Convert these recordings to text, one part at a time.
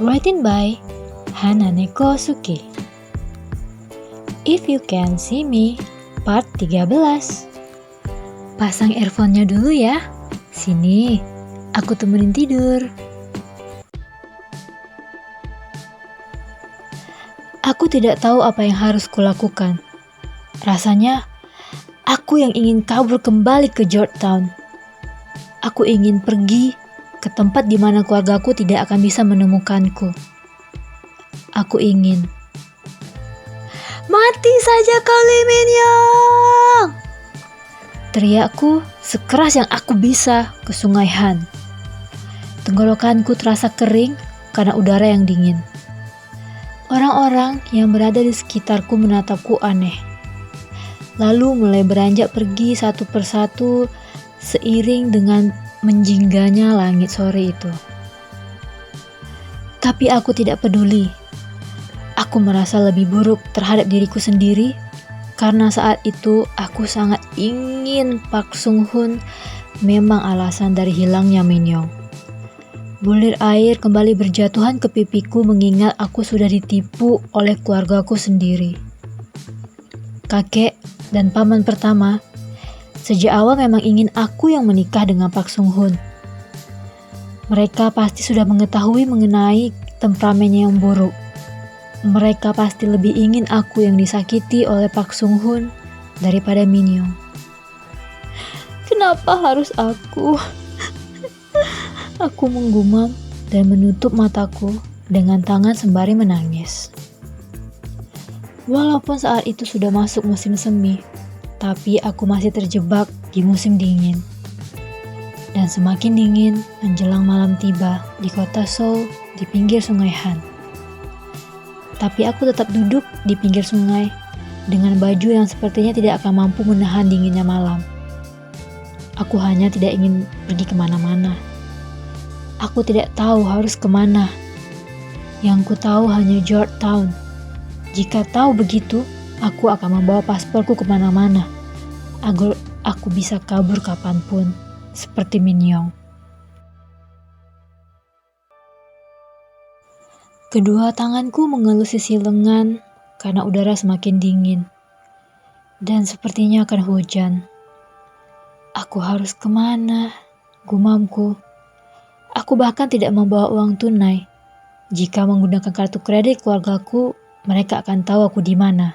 Written by Hanane Kosuke. If You Can See Me, part 13. Pasang earphone-nya dulu ya. Sini, aku temenin tidur. Aku tidak tahu apa yang harus kulakukan. Rasanya, aku yang ingin kabur kembali ke Georgetown. Aku ingin pergi ke tempat di mana keluargaku tidak akan bisa menemukanku. Aku ingin. Mati saja kau Lee Min-young! Teriakku sekeras yang aku bisa ke Sungai Han. Tenggorokanku terasa kering karena udara yang dingin. Orang-orang yang berada di sekitarku menatapku aneh. Lalu mulai beranjak pergi satu persatu seiring dengan menjingganya langit sore itu. Tapi aku tidak peduli. Aku merasa lebih buruk terhadap diriku sendiri karena saat itu aku sangat ingin Park Sung Hoon memang alasan dari hilangnya Min-young. Bulir air kembali berjatuhan ke pipiku mengingat aku sudah ditipu oleh keluargaku sendiri. Kakek dan paman pertama sejak awal memang ingin aku yang menikah dengan Park Sung Hoon. Mereka pasti sudah mengetahui mengenai temperamennya yang buruk. Mereka pasti lebih ingin aku yang disakiti oleh Park Sung Hoon daripada Min-young. Kenapa harus aku? Aku menggumam dan menutup mataku dengan tangan sembari menangis. Walaupun saat itu sudah masuk musim semi, tapi aku masih terjebak di musim dingin. Dan semakin dingin menjelang malam tiba di kota Seoul di pinggir Sungai Han. Tapi aku tetap duduk di pinggir sungai dengan baju yang sepertinya tidak akan mampu menahan dinginnya malam. Aku hanya tidak ingin pergi kemana-mana. Aku tidak tahu harus kemana. Yang ku tahu hanya Georgetown. Jika tahu begitu, aku akan membawa pasporku kemana-mana, agar aku bisa kabur kapanpun, seperti Min-young. Kedua tanganku mengelus sisi lengan karena udara semakin dingin. Dan sepertinya akan hujan. Aku harus kemana? Gumamku. Aku bahkan tidak membawa uang tunai. Jika menggunakan kartu kredit keluargaku, mereka akan tahu aku di mana.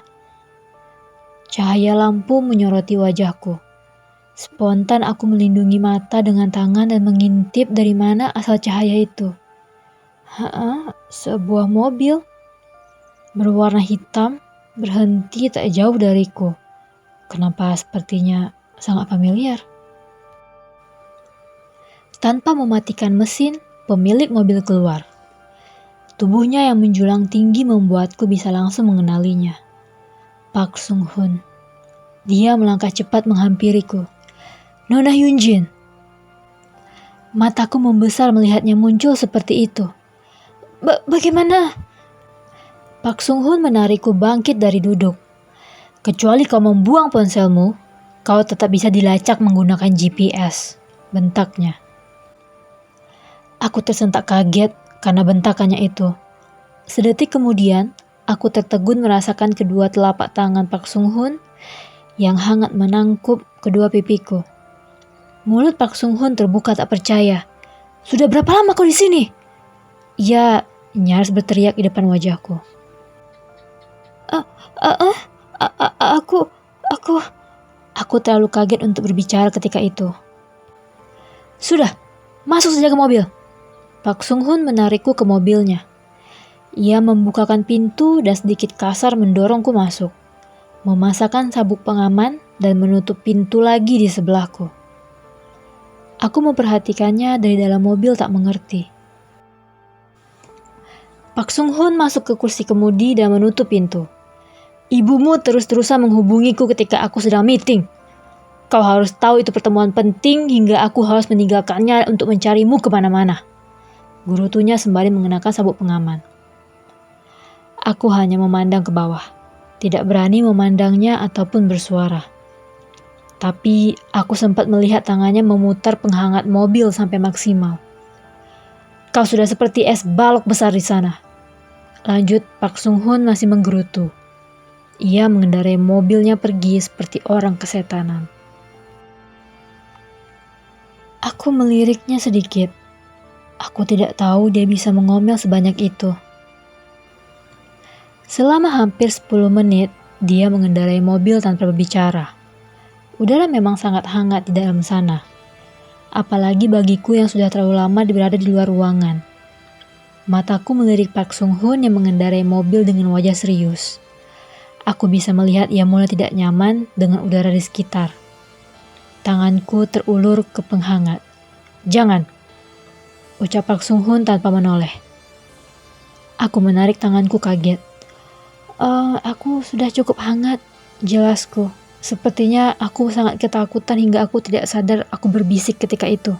Cahaya lampu menyoroti wajahku. Spontan aku melindungi mata dengan tangan dan mengintip dari mana asal cahaya itu. Sebuah mobil berwarna hitam berhenti tak jauh dariku. Kenapa sepertinya sangat familiar? Tanpa mematikan mesin, pemilik mobil keluar. Tubuhnya yang menjulang tinggi membuatku bisa langsung mengenalinya. Park Sung Hoon. Dia melangkah cepat menghampiriku. Nona Hyunjin. Mataku membesar melihatnya muncul seperti itu. Bagaimana? Park Sung Hoon menarikku bangkit dari duduk. Kecuali kau membuang ponselmu, kau tetap bisa dilacak menggunakan GPS. Bentaknya. Aku tersentak kaget karena bentakannya itu. Sedetik kemudian, aku tertegun merasakan kedua telapak tangan Park Sung Hoon yang hangat menangkup kedua pipiku. Mulut Park Sung Hoon terbuka tak percaya. Sudah berapa lama kau di sini? Ia nyaris berteriak di depan wajahku. Aku terlalu kaget untuk berbicara ketika itu. Sudah, masuk saja ke mobil. Park Sung Hoon menarikku ke mobilnya. Ia membukakan pintu dan sedikit kasar mendorongku masuk. Memasakkan sabuk pengaman dan menutup pintu lagi di sebelahku. Aku memperhatikannya dari dalam mobil tak mengerti. Park Sung Hoon masuk ke kursi kemudi dan menutup pintu. Ibumu terus-terusan menghubungiku ketika aku sedang meeting. Kau harus tahu itu pertemuan penting hingga aku harus meninggalkannya untuk mencarimu kemana-mana. Gurutunya sembari mengenakan sabuk pengaman. Aku hanya memandang ke bawah. Tidak berani memandangnya ataupun bersuara. Tapi aku sempat melihat tangannya memutar penghangat mobil sampai maksimal. Kau sudah seperti es balok besar di sana. Lanjut Park Sung Hoon masih menggerutu. Ia mengendarai mobilnya pergi seperti orang kesetanan. Aku meliriknya sedikit. Aku tidak tahu dia bisa mengomel sebanyak itu. Selama hampir 10 menit, dia mengendarai mobil tanpa berbicara. Udara memang sangat hangat di dalam sana. Apalagi bagiku yang sudah terlalu lama berada di luar ruangan. Mataku melirik Park Sung Hoon yang mengendarai mobil dengan wajah serius. Aku bisa melihat ia mulai tidak nyaman dengan udara di sekitar. Tanganku terulur ke penghangat. "Jangan," ucap Park Sung Hoon tanpa menoleh. Aku menarik tanganku kaget. Aku sudah cukup hangat," jelasku. Sepertinya aku sangat ketakutan hingga aku tidak sadar aku berbisik ketika itu.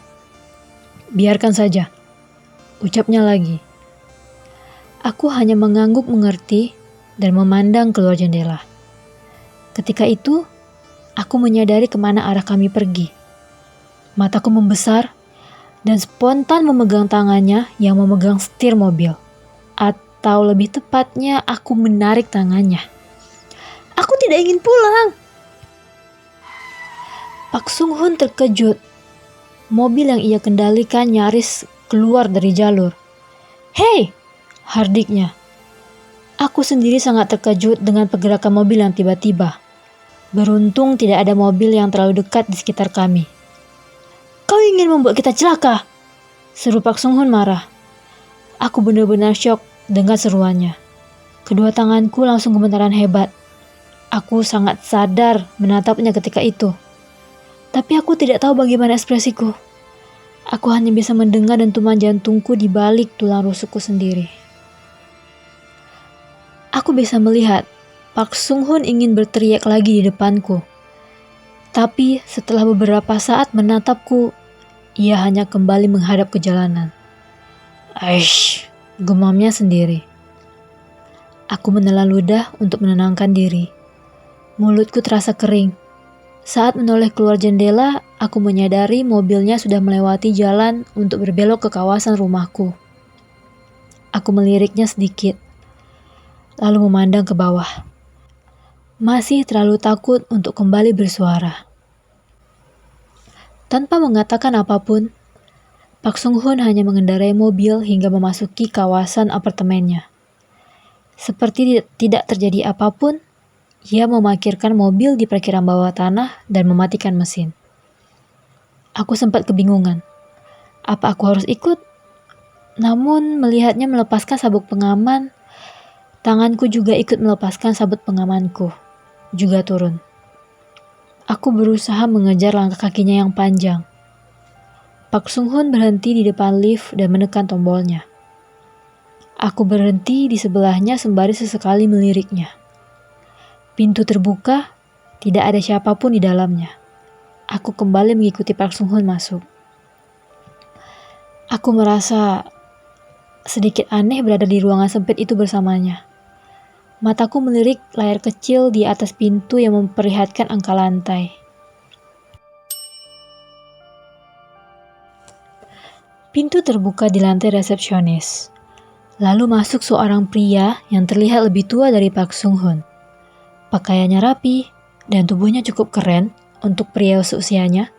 "Biarkan saja," ucapnya lagi. Aku hanya mengangguk mengerti dan memandang keluar jendela. Ketika itu, aku menyadari kemana arah kami pergi. Mataku membesar dan spontan memegang tangannya yang memegang setir mobil. Atau lebih tepatnya, aku menarik tangannya. "Aku tidak ingin pulang." Park Sung Hoon terkejut. Mobil yang ia kendalikan nyaris keluar dari jalur. "Hei!" hardiknya. Aku sendiri sangat terkejut dengan pergerakan mobil yang tiba-tiba. Beruntung tidak ada mobil yang terlalu dekat di sekitar kami. "Kau ingin membuat kita celaka?" seru Park Sung Hoon marah. Aku benar-benar syok dengar seruannya. Kedua tanganku langsung gemetaran hebat. Aku sangat sadar menatapnya ketika itu. Tapi aku tidak tahu bagaimana ekspresiku. Aku hanya bisa mendengar dentuman jantungku di balik tulang rusukku sendiri. Aku bisa melihat Park Sung Hoon ingin berteriak lagi di depanku. Tapi setelah beberapa saat menatapku, ia hanya kembali menghadap ke jalanan. "Aish," gumamnya sendiri. Aku menelan ludah untuk menenangkan diri. Mulutku terasa kering. Saat menoleh keluar jendela, aku menyadari mobilnya sudah melewati jalan untuk berbelok ke kawasan rumahku. Aku meliriknya sedikit, lalu memandang ke bawah. Masih terlalu takut untuk kembali bersuara. Tanpa mengatakan apapun, Park Sung Hoon hanya mengendarai mobil hingga memasuki kawasan apartemennya. Seperti tidak terjadi apapun, ia memarkirkan mobil di parkiran bawah tanah dan mematikan mesin. Aku sempat kebingungan. Apa aku harus ikut? Namun melihatnya melepaskan sabuk pengaman, tanganku juga ikut melepaskan sabuk pengamanku, juga turun. Aku berusaha mengejar langkah kakinya yang panjang. Park Sung Hoon berhenti di depan lift dan menekan tombolnya. Aku berhenti di sebelahnya sembari sesekali meliriknya. Pintu terbuka, tidak ada siapapun di dalamnya. Aku kembali mengikuti Park Sung Hoon masuk. Aku merasa sedikit aneh berada di ruangan sempit itu bersamanya. Mataku melirik layar kecil di atas pintu yang memperlihatkan angka lantai. Pintu terbuka di lantai resepsionis. Lalu masuk seorang pria yang terlihat lebih tua dari Park Sung Hoon. Pakaiannya rapi dan tubuhnya cukup keren untuk pria seusianya.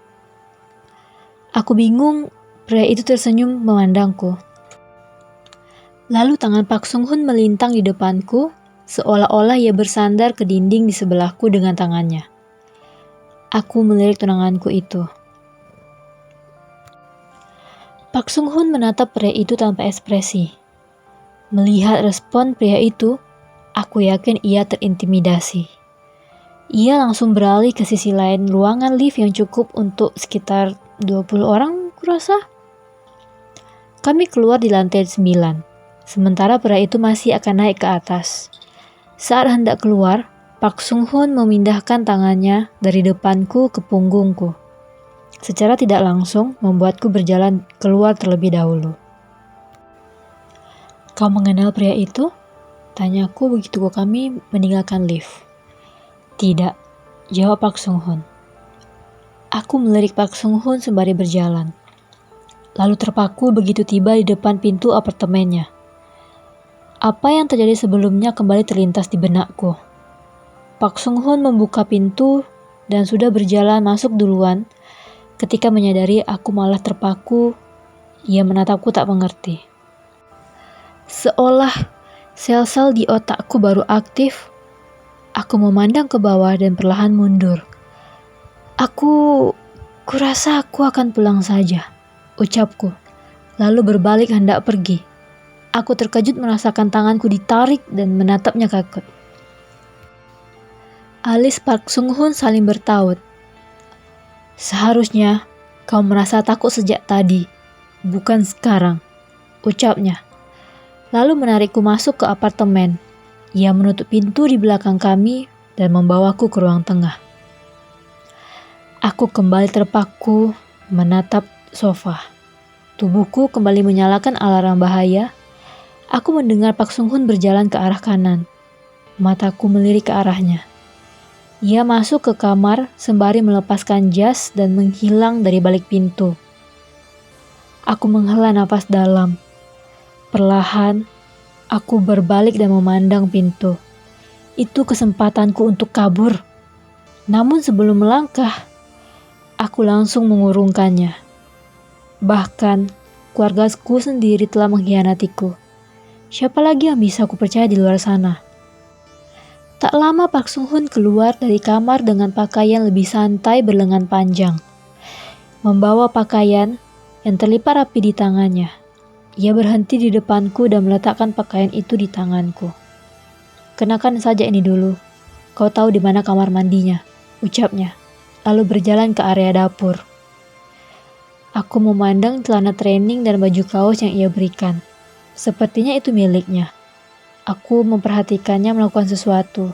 Aku bingung, pria itu tersenyum memandangku. Lalu tangan Park Sung Hoon melintang di depanku, seolah-olah ia bersandar ke dinding di sebelahku dengan tangannya. Aku melirik tunanganku itu. Park Sung Hoon menatap pria itu tanpa ekspresi. Melihat respon pria itu, aku yakin ia terintimidasi. Ia langsung beralih ke sisi lain ruangan lift yang cukup untuk sekitar 20 orang, kurasa. Kami keluar di lantai 9, sementara pria itu masih akan naik ke atas. Saat hendak keluar, Park Sung Hoon memindahkan tangannya dari depanku ke punggungku. Secara tidak langsung membuatku berjalan keluar terlebih dahulu. "Kau mengenal pria itu?" tanyaku begitu kami meninggalkan lift. "Tidak," jawab Park Sung Hoon. Aku melirik Park Sung Hoon sembari berjalan. lalu terpaku begitu tiba di depan pintu apartemennya. Apa yang terjadi sebelumnya kembali terlintas di benakku. Pak Sung Hoon membuka pintu dan sudah berjalan masuk duluan. Ketika menyadari aku malah terpaku, ia menatapku tak mengerti. Seolah sel-sel di otakku baru aktif, aku memandang ke bawah dan perlahan mundur. Kurasa aku akan pulang saja, ucapku, lalu berbalik hendak pergi. Aku terkejut merasakan tanganku ditarik dan menatapnya kaget. Alis Pak Sung Hoon saling bertaut. Seharusnya kau merasa takut sejak tadi, bukan sekarang, ucapnya. Lalu menarikku masuk ke apartemen. Ia menutup pintu di belakang kami dan membawaku ke ruang tengah. Aku kembali terpaku menatap sofa. Tubuhku kembali menyalakan alarm bahaya. Aku mendengar Pak Sung Hoon berjalan ke arah kanan. Mataku melirik ke arahnya. Ia masuk ke kamar sembari melepaskan jas dan menghilang dari balik pintu. Aku menghela napas dalam. Perlahan, aku berbalik dan memandang pintu. Itu kesempatanku untuk kabur. Namun sebelum melangkah, aku langsung mengurungkannya. Bahkan, keluargaku sendiri telah mengkhianatiku. Siapa lagi yang bisa aku percaya di luar sana? Tak lama Pak Sung Hoon keluar dari kamar dengan pakaian lebih santai berlengan panjang. Membawa pakaian yang terlipat rapi di tangannya. Ia berhenti di depanku dan meletakkan pakaian itu di tanganku. Kenakan saja ini dulu. Kau tahu di mana kamar mandinya, ucapnya. Lalu berjalan ke area dapur. Aku memandang celana training dan baju kaos yang ia berikan. Sepertinya itu miliknya. Aku memperhatikannya melakukan sesuatu.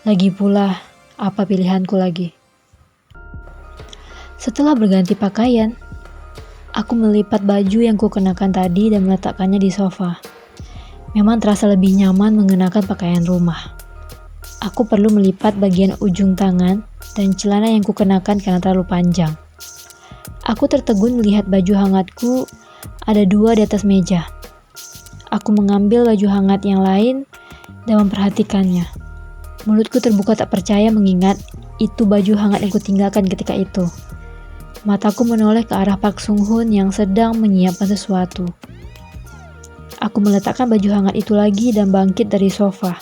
Lagi pula, apa pilihanku lagi? Setelah berganti pakaian, aku melipat baju yang kukenakan tadi dan meletakkannya di sofa. Memang terasa lebih nyaman mengenakan pakaian rumah. Aku perlu melipat bagian ujung tangan dan celana yang kukenakan karena terlalu panjang. Aku tertegun melihat baju hangatku ada 2 di atas meja. Aku mengambil baju hangat yang lain dan memperhatikannya. Mulutku terbuka tak percaya mengingat itu baju hangat yang kutinggalkan ketika itu. Mataku menoleh ke arah Pak Sung Hoon yang sedang menyiapkan sesuatu. Aku meletakkan baju hangat itu lagi dan bangkit dari sofa.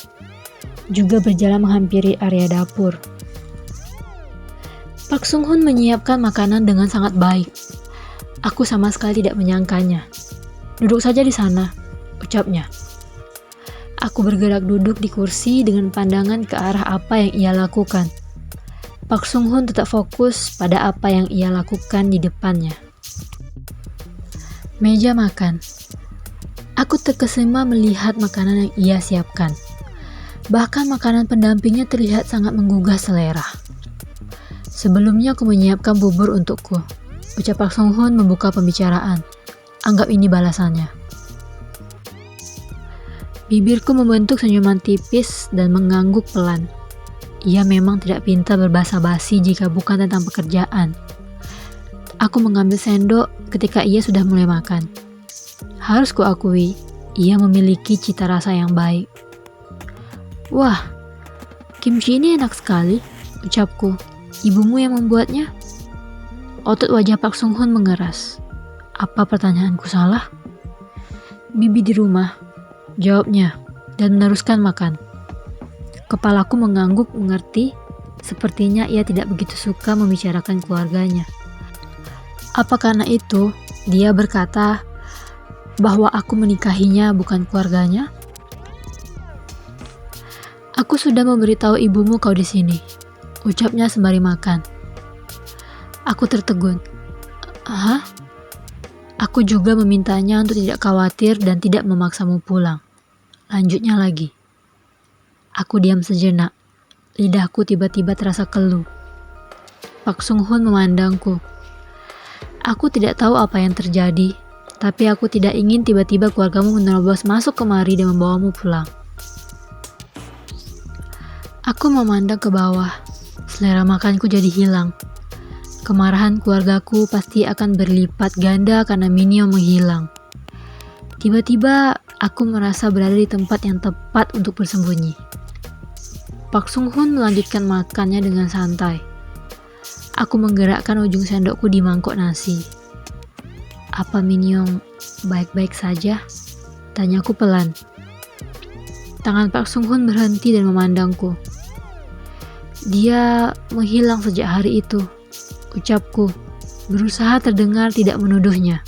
Juga berjalan menghampiri area dapur. Pak Sung Hoon menyiapkan makanan dengan sangat baik. Aku sama sekali tidak menyangkanya. Duduk saja di sana, ucapnya. Aku bergerak duduk di kursi dengan pandangan ke arah apa yang ia lakukan. Pak Sung Hoon tetap fokus pada apa yang ia lakukan di depannya. Meja makan. Aku terkesima melihat makanan yang ia siapkan. Bahkan makanan pendampingnya terlihat sangat menggugah selera. Sebelumnya aku menyiapkan bubur untukku, ucap Pak Sung Hoon membuka pembicaraan. Anggap ini balasannya. Bibirku membentuk senyuman tipis dan mengangguk pelan. Ia memang tidak pintar berbahasa basi jika bukan tentang pekerjaan. Aku mengambil sendok ketika ia sudah mulai makan. Harus kuakui, ia memiliki cita rasa yang baik. Wah, kimchi ini enak sekali, ucapku. Ibumu yang membuatnya? Otot wajah Pak Sung Hoon mengeras. Apa pertanyaanku salah? Bibi di rumah, jawabnya, dan meneruskan makan. Kepalaku mengangguk mengerti, sepertinya ia tidak begitu suka membicarakan keluarganya. Apa karena itu, dia berkata bahwa aku menikahinya bukan keluarganya? Aku sudah memberitahu ibumu kau di sini, ucapnya sembari makan. Aku tertegun. Hah? Aku juga memintanya untuk tidak khawatir dan tidak memaksamu pulang. Lanjutnya lagi. Aku diam sejenak. Lidahku tiba-tiba terasa keluh. Pak Sung Hoon memandangku. Aku tidak tahu apa yang terjadi, tapi aku tidak ingin tiba-tiba keluargamu menerobos masuk kemari dan membawamu pulang. Aku memandang ke bawah. Selera makanku jadi hilang. Kemarahan keluargaku pasti akan berlipat ganda karena Minyo menghilang. Tiba-tiba aku merasa berada di tempat yang tepat untuk bersembunyi. Pak Sung Hoon melanjutkan makannya dengan santai. Aku menggerakkan ujung sendokku di mangkok nasi. "Apa Minyong baik-baik saja?" tanyaku pelan. Tangan Pak Sung Hoon berhenti dan memandangku. "Dia menghilang sejak hari itu," ucapku, berusaha terdengar tidak menuduhnya.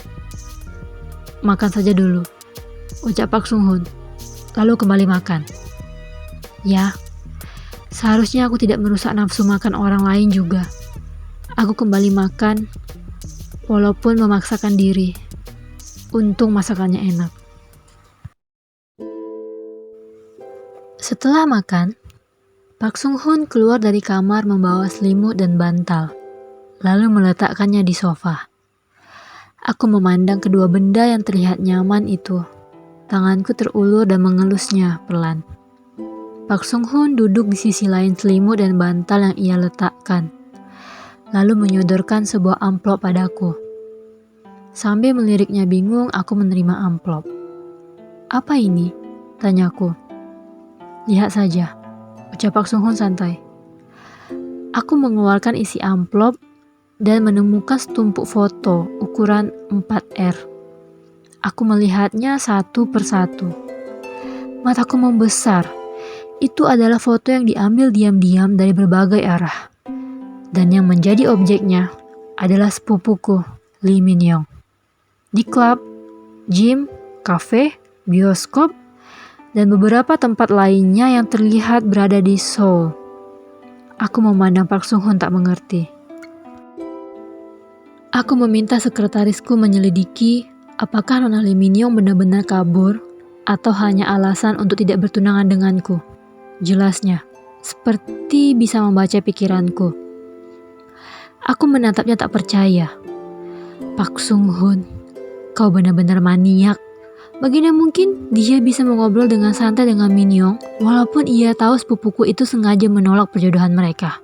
"Makan saja dulu," ucap Pak Sung Hoon, lalu kembali makan. Ya, seharusnya aku tidak merusak nafsu makan orang lain juga. Aku kembali makan, walaupun memaksakan diri. Untung masakannya enak. Setelah makan, Pak Sung Hoon keluar dari kamar membawa selimut dan bantal, lalu meletakkannya di sofa. Aku memandang kedua benda yang terlihat nyaman itu. Tanganku terulur dan mengelusnya pelan. Pak Sung Hoon duduk di sisi lain selimut dan bantal yang ia letakkan, lalu menyodorkan sebuah amplop padaku. Sambil meliriknya bingung, aku menerima amplop. "Apa ini?" tanyaku. "Lihat saja," ucap Pak Sung Hoon santai. Aku mengeluarkan isi amplop dan menemukan setumpuk foto ukuran 4R. Aku melihatnya satu persatu. Mataku membesar. Itu adalah foto yang diambil diam-diam dari berbagai arah. Dan yang menjadi objeknya adalah sepupuku, Lee Min-yong. Di klub, gym, kafe, bioskop, dan beberapa tempat lainnya yang terlihat berada di Seoul. Aku memandang Pak Sung Hoon tak mengerti. Aku meminta sekretarisku menyelidiki apakah Nona Lee Min-yong benar-benar kabur atau hanya alasan untuk tidak bertunangan denganku. Jelasnya, seperti bisa membaca pikiranku. Aku menatapnya tak percaya. "Pak Sung Hoon, kau benar-benar maniak. Bagaimana mungkin dia bisa mengobrol dengan santai dengan Min-yong walaupun ia tahu sepupuku itu sengaja menolak perjodohan mereka?"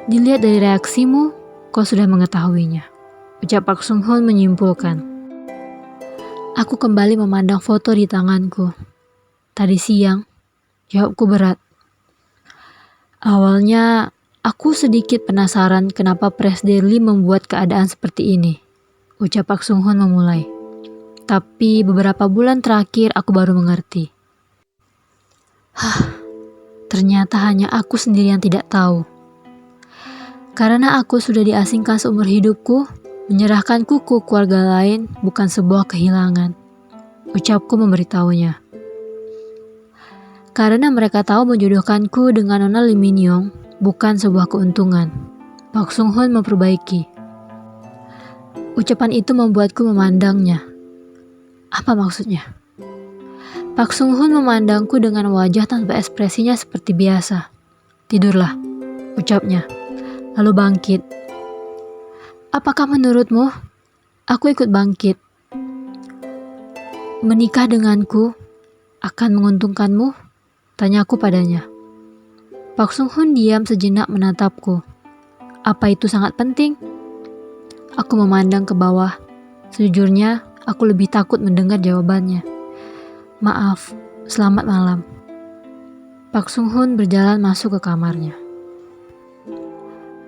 "Dilihat dari reaksimu, kau sudah mengetahuinya," ucap Pak Sung Hoon menyimpulkan. Aku kembali memandang foto di tanganku. "Tadi siang," jawabku berat. "Awalnya, aku sedikit penasaran kenapa Presiden Lee membuat keadaan seperti ini," ucap Pak Sung Hoon memulai. "Tapi beberapa bulan terakhir aku baru mengerti." Ternyata hanya aku sendiri yang tidak tahu. Karena aku sudah diasingkan seumur hidupku, menyerahkanku ke keluarga lain bukan sebuah kehilangan, ucapku memberitahunya. Karena mereka tahu menjodohkanku dengan Nona Lee Min-yong bukan sebuah keuntungan, Pak Sung Hoon memperbaiki. Ucapan itu membuatku memandangnya. Apa maksudnya? Pak Sung Hoon memandangku dengan wajah tanpa ekspresinya seperti biasa. "Tidurlah," ucapnya, lalu bangkit. "Apakah menurutmu?" Aku ikut bangkit. "Menikah denganku akan menguntungkanmu?" tanyaku padanya. Pak Sung Hoon diam sejenak menatapku. Apa itu sangat penting? Aku memandang ke bawah. Sejujurnya, aku lebih takut mendengar jawabannya. "Maaf, selamat malam." Pak Sung Hoon berjalan masuk ke kamarnya.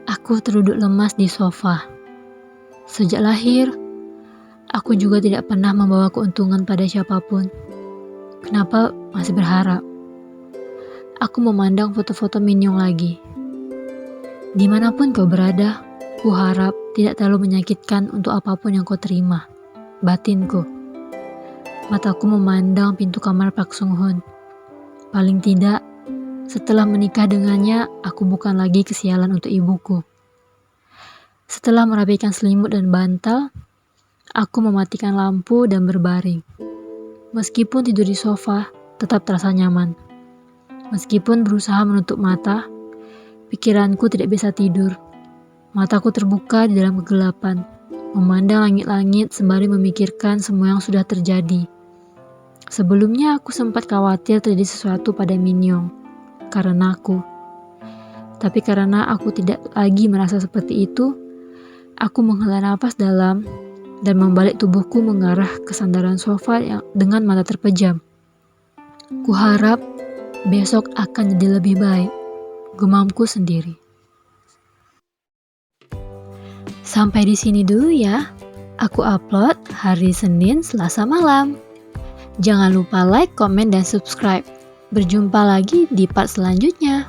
Aku terduduk lemas di sofa. Sejak lahir, aku juga tidak pernah membawa keuntungan pada siapapun. Kenapa masih berharap? Aku memandang foto-foto Min-yong lagi. "Dimanapun kau berada, ku harap tidak terlalu menyakitkan untuk apapun yang kau terima," batinku. Mataku memandang pintu kamar Pak Sung Hoon. Paling tidak, setelah menikah dengannya, aku bukan lagi kesialan untuk ibuku. Setelah merapikan selimut dan bantal, aku mematikan lampu dan berbaring. Meskipun tidur di sofa, tetap terasa nyaman. Meskipun berusaha menutup mata, pikiranku tidak bisa tidur. Mataku terbuka di dalam kegelapan, memandang langit-langit sembari memikirkan semua yang sudah terjadi. Sebelumnya aku sempat khawatir terjadi sesuatu pada Min-yong karena aku. Tapi karena aku tidak lagi merasa seperti itu, aku menghela napas dalam dan membalik tubuhku mengarah ke sandaran sofa yang dengan mata terpejam. Kuharap besok akan jadi lebih baik, gumamku sendiri. Sampai di sini dulu ya. Aku upload hari Senin, Selasa malam. Jangan lupa like, komen, dan subscribe. Berjumpa lagi di part selanjutnya.